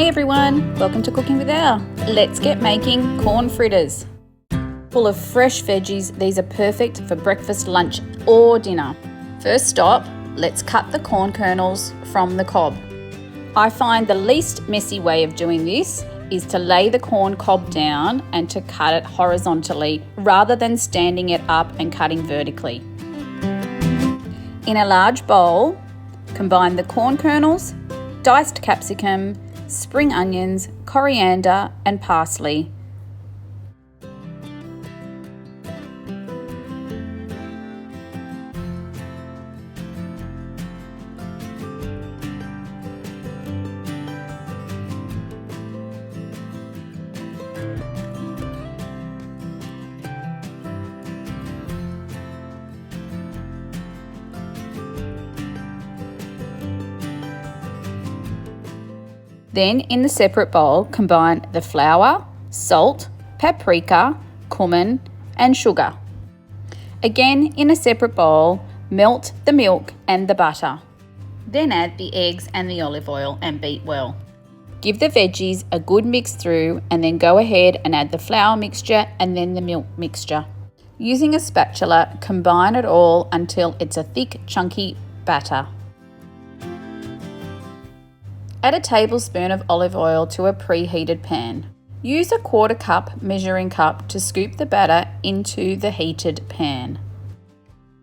Hey everyone, welcome to Cooking with Al. Let's get making corn fritters. Full of fresh veggies, these are perfect for breakfast, lunch or dinner. First stop, let's cut the corn kernels from the cob. I find the least messy way of doing this is to lay the corn cob down and to cut it horizontally rather than standing it up and cutting vertically. In a large bowl, combine the corn kernels, diced capsicum, spring onions, coriander and parsley. Then in the separate bowl, combine the flour, salt, paprika, cumin and sugar. Again in a separate bowl, melt the milk and the butter. Then add the eggs and the olive oil and beat well. Give the veggies a good mix through and then go ahead and add the flour mixture and then the milk mixture. Using a spatula, combine it all until it's a thick, chunky batter. Add a tablespoon of olive oil to a preheated pan. Use a 1/4 cup measuring cup to scoop the batter into the heated pan.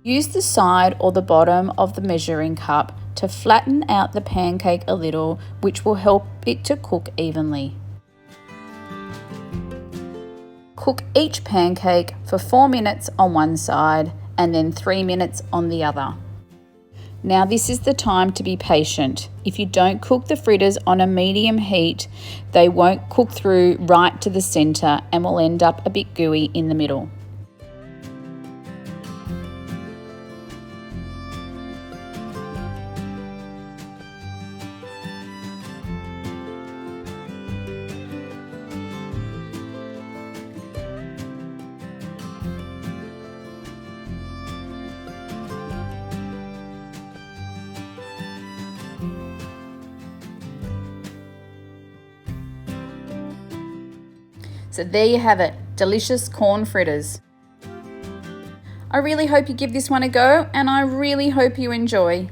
Use the side or the bottom of the measuring cup to flatten out the pancake a little, which will help it to cook evenly. Cook each pancake for 4 minutes on one side and then 3 minutes on the other. Now this is the time to be patient. If you don't cook the fritters on a medium heat, they won't cook through right to the centre and will end up a bit gooey in the middle. So there you have it, delicious corn fritters. I really hope you give this one a go and I really hope you enjoy.